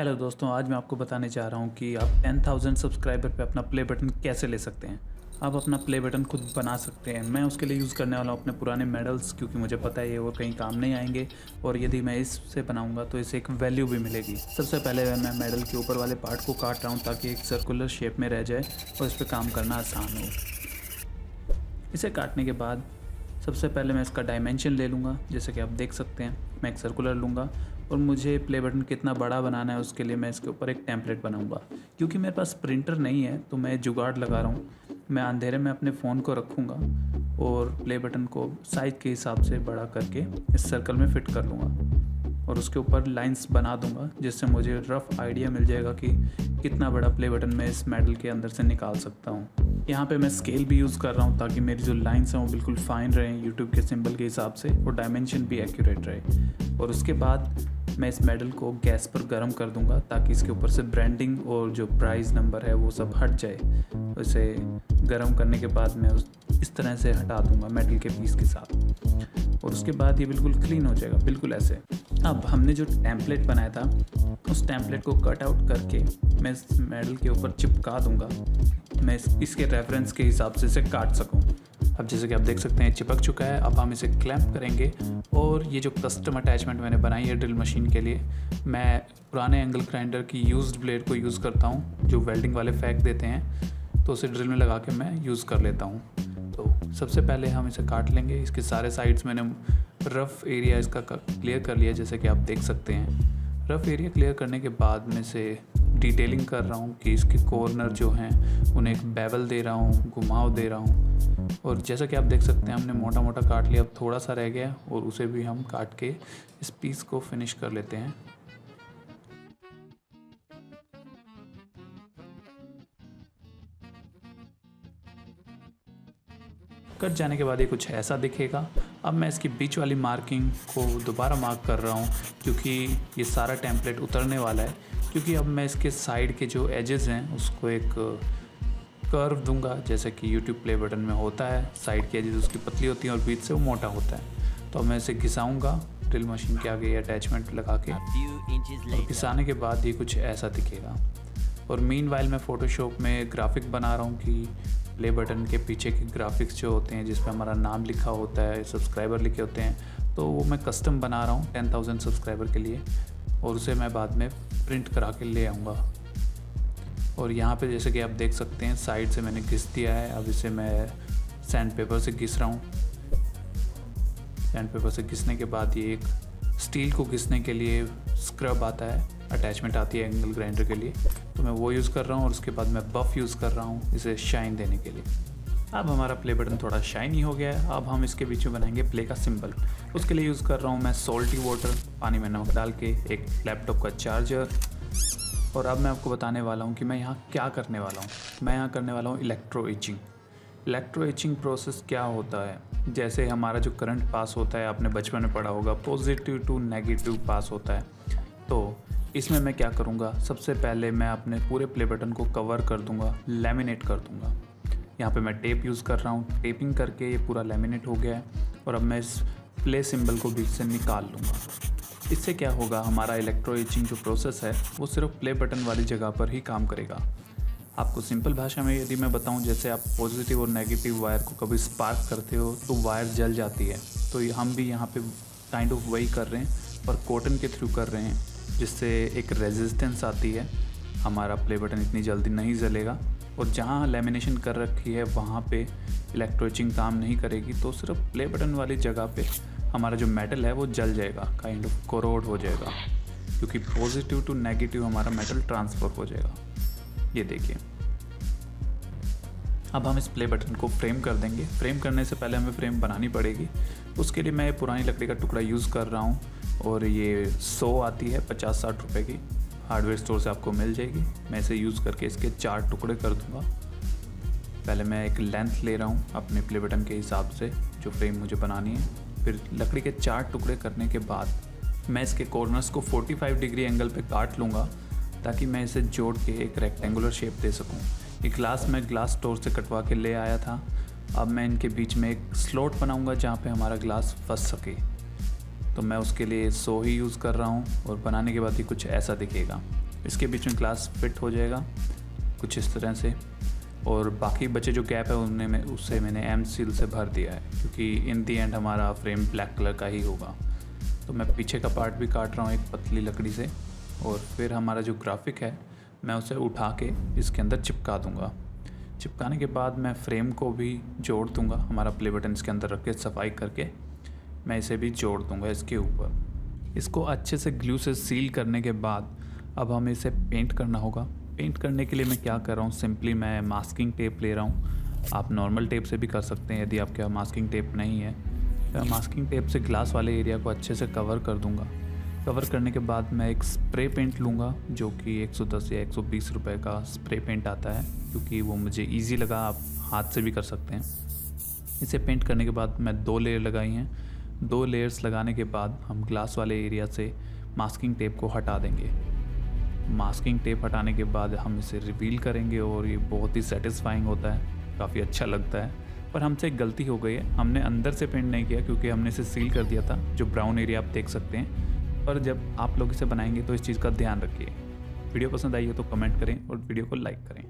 Hello दोस्तों, आज मैं आपको बताने जा रहा हूँ कि आप 10,000 सब्सक्राइबर पे अपना प्ले बटन कैसे ले सकते हैं। आप अपना प्ले बटन खुद बना सकते हैं। मैं उसके लिए यूज़ करने वाला हूँ अपने पुराने मेडल्स, क्योंकि मुझे पता है ये और कहीं काम नहीं आएंगे और यदि मैं इससे बनाऊँगा तो इसे एक वैल्यू भी मिलेगी। सबसे पहले मैं मेडल के ऊपर वाले पार्ट को काट रहा हूँ ताकि एक सर्कुलर शेप में रह जाए और इस पर काम करना आसान हो। इसे काटने के बाद सबसे पहले मैं इसका डायमेंशन ले लूँगा। जैसे कि आप देख सकते हैं, मैं एक सर्कुलर लूँगा और मुझे प्ले बटन कितना बड़ा बनाना है उसके लिए मैं इसके ऊपर एक टेम्पलेट बनाऊँगा। क्योंकि मेरे पास प्रिंटर नहीं है तो मैं जुगाड़ लगा रहा हूँ। मैं अंधेरे में अपने फ़ोन को रखूँगा और प्ले बटन को साइज़ के हिसाब से बड़ा करके इस सर्कल में फ़िट कर लूँगा और उसके ऊपर लाइंस बना दूँगा, जिससे मुझे रफ़ आइडिया मिल जाएगा कि कितना बड़ा प्ले बटन मैं इस मेडल के अंदर से निकाल सकता हूँ। यहाँ पे मैं स्केल भी यूज़ कर रहा हूँ ताकि मेरी जो लाइंस हैं वो बिल्कुल फाइन रहें यूट्यूब के सिंबल के हिसाब से और डायमेंशन भी एक्यूरेट रहे। और उसके बाद मैं इस मेडल को गैस पर गर्म कर दूंगा ताकि इसके ऊपर से ब्रांडिंग और जो प्राइस नंबर है वो सब हट जाए। उसे गर्म करने के बाद मैं इस तरह से हटा दूंगा मेटल के पीस के साथ और उसके बाद ये बिल्कुल क्लीन हो जाएगा, बिल्कुल ऐसे। अब हमने जो टेम्पलेट बनाया था उस टेम्पलेट को कट आउट करके मैं इस मेडल के ऊपर चिपका दूंगा। मैं इसके रेफरेंस के हिसाब से इसे काट सकूं। अब जैसे कि आप देख सकते हैं चिपक चुका है। अब हम इसे क्लैंप करेंगे और ये जो कस्टम अटैचमेंट मैंने बनाई है ड्रिल मशीन के लिए, मैं पुराने एंगल ग्राइंडर की यूज्ड ब्लेड को यूज़ करता हूँ जो वेल्डिंग वाले फेंक देते हैं, तो उसे ड्रिल में लगा के मैं यूज़ कर लेता हूँ। तो सबसे पहले हम इसे काट लेंगे। इसके सारे साइड्स मैंने रफ़ एरिया इसका क्लियर कर लिया, जैसे कि आप देख सकते हैं। रफ़ एरिया क्लियर करने के बाद मैं इसे डिटेलिंग कर रहा हूँ कि इसके कॉर्नर जो हैं उन्हें एक बेवल दे रहा हूँ, घुमाव दे रहा हूँ। और जैसा कि आप देख सकते हैं हमने मोटा मोटा काट लिया, अब थोड़ा सा रह गया और उसे भी हम काट के इस पीस को फिनिश कर लेते हैं। कट जाने के बाद ये कुछ ऐसा दिखेगा। अब मैं इसकी बीच वाली मार्किंग को दोबारा मार्क कर रहा हूँ क्योंकि ये सारा टेम्पलेट उतरने वाला है। क्योंकि अब मैं इसके साइड के जो एजेस हैं उसको एक कर्व दूंगा, जैसे कि यूट्यूब प्ले बटन में होता है। साइड की एजेस उसकी पतली होती हैं और बीच से वो मोटा होता है। तो मैं इसे घिसाऊँगा ड्रिल मशीन के आगे अटैचमेंट लगा के और घिसाने के बाद ये कुछ ऐसा दिखेगा। और मीनवाइल मैं फ़ोटोशॉप में ग्राफिक बना रहा हूँ कि प्ले बटन के पीछे के ग्राफिक्स जो होते हैं जिस पे हमारा नाम लिखा होता है, सब्सक्राइबर लिखे होते हैं, तो वो मैं कस्टम बना रहा हूँ 10,000 सब्सक्राइबर के लिए और उसे मैं बाद में प्रिंट करा के ले आऊँगा। और यहाँ पे जैसे कि आप देख सकते हैं साइड से मैंने घिस दिया है। अब इसे मैं सैंड पेपर से घिस रहा हूँ। सैंड पेपर से घिसने के बाद ये एक स्टील को घिसने के लिए स्क्रब आता है, अटैचमेंट आती है एंगल ग्राइंडर के लिए, तो मैं वो यूज़ कर रहा हूँ। और उसके बाद मैं बफ़ यूज़ कर रहा हूँ इसे शाइन देने के लिए। अब हमारा प्ले बटन थोड़ा शाइनी हो गया है। अब हम इसके बीच में बनाएंगे प्ले का सिंबल। उसके लिए यूज़ कर रहा हूँ मैं सॉल्टी वाटर, पानी में नमक डाल के, एक लैपटॉप का चार्जर। और अब मैं आपको बताने वाला हूँ कि मैं यहाँ क्या करने वाला हूँ। मैं यहाँ करने वाला हूँ electro etching. Electro etching process क्या होता है, जैसे हमारा जो करंट पास होता है, आपने बचपन में पढ़ा होगा, पॉजिटिव टू नेगेटिव पास होता है। तो इसमें मैं क्या करूँगा, सबसे पहले मैं अपने पूरे प्ले बटन को कवर कर दूँगा, लैमिनेट कर दूँगा। यहाँ पे मैं टेप यूज़ कर रहा हूँ। टेपिंग करके ये पूरा लैमिनेट हो गया है और अब मैं इस प्ले सिंबल को बीच से निकाल लूँगा। इससे क्या होगा, हमारा इलेक्ट्रो इचिंग जो प्रोसेस है वो सिर्फ प्ले बटन वाली जगह पर ही काम करेगा। आपको सिंपल भाषा में यदि मैं बताऊं, जैसे आप पॉजिटिव और नेगेटिव वायर को कभी स्पार्क करते हो तो वायर जल जाती है, तो हम भी यहाँ पे काइंड ऑफ वही कर रहे हैं पर कॉटन के थ्रू कर रहे हैं, जिससे एक रेजिस्टेंस आती है। हमारा प्ले बटन इतनी जल्दी नहीं जलेगा और जहाँ लैमिनेशन कर रखी है वहाँ पे इलेक्ट्रो इचिंग काम नहीं करेगी, तो सिर्फ प्ले बटन वाली जगह पे हमारा जो मेटल है वो जल जाएगा, काइंड ऑफ कोरोड हो जाएगा, क्योंकि पॉजिटिव टू नेगेटिव हमारा मेटल ट्रांसफ़र हो जाएगा। ये देखिए। अब हम इस प्ले बटन को फ्रेम कर देंगे। फ्रेम करने से पहले हमें फ्रेम बनानी पड़ेगी। उसके लिए मैं पुरानी लकड़ी का टुकड़ा यूज़ कर रहा हूँ और ये 100 आती है, 50-60 रुपए की, हार्डवेयर स्टोर से आपको मिल जाएगी। मैं इसे यूज़ करके इसके 4 टुकड़े कर दूँगा। पहले मैं एक लेंथ ले रहा हूँ अपने प्ले बटन के हिसाब से जो फ्रेम मुझे बनानी है। फिर लकड़ी के 4 टुकड़े करने के बाद मैं इसके कॉर्नर्स को 45 डिग्री एंगल पे काट लूँगा ताकि मैं इसे जोड़ के एक रेक्टेंगुलर शेप दे सकूँ। ये ग्लास मैं ग्लास स्टोर से कटवा के ले आया था। अब मैं इनके बीच में एक स्लॉट बनाऊँगा जहाँ पे हमारा ग्लास फंस सके, तो मैं उसके लिए 100 ही यूज़ कर रहा हूँ और बनाने के बाद ये कुछ ऐसा दिखेगा। इसके बीच में ग्लास फिट हो जाएगा कुछ इस तरह से। और बाकी बचे जो गैप है उनमें उससे मैंने एम सील से भर दिया है, क्योंकि इन दी एंड हमारा फ्रेम ब्लैक कलर का ही होगा। तो मैं पीछे का पार्ट भी काट रहा हूँ एक पतली लकड़ी से, और फिर हमारा जो ग्राफिक है मैं उसे उठा के इसके अंदर चिपका दूँगा। चिपकाने के बाद मैं फ्रेम को भी जोड़ दूँगा, हमारा प्ले बटन इसके अंदर रख के सफाई करके मैं इसे भी जोड़ दूँगा इसके ऊपर। इसको अच्छे से ग्लू से सील करने के बाद अब हमें इसे पेंट करना होगा। पेंट करने के लिए मैं क्या कर रहा हूँ, सिंपली मैं मास्किंग टेप ले रहा हूँ। आप नॉर्मल टेप से भी कर सकते हैं यदि आपके पास मास्किंग टेप नहीं है। मैं मास्किंग टेप से ग्लास वाले एरिया को अच्छे से कवर कर दूँगा। कवर करने के बाद मैं एक स्प्रे पेंट लूँगा जो कि 110 या 120 रुपए का स्प्रे पेंट आता है, क्योंकि वो मुझे ईजी लगा। आप हाथ से भी कर सकते हैं। इसे पेंट करने के बाद मैं 2 लेयर लगाई हैं। 2 लेयर्स लगाने के बाद हम ग्लास वाले एरिया से मास्किंग टेप को हटा देंगे। मास्किंग टेप हटाने के बाद हम इसे रिवील करेंगे और ये बहुत ही सेटिस्फाइंग होता है, काफ़ी अच्छा लगता है। पर हमसे एक गलती हो गई है, हमने अंदर से पेंट नहीं किया क्योंकि हमने इसे सील कर दिया था, जो ब्राउन एरिया आप देख सकते हैं। पर जब आप लोग इसे बनाएंगे तो इस चीज़ का ध्यान रखिए। वीडियो पसंद आई हो तो कमेंट करें और वीडियो को लाइक करें।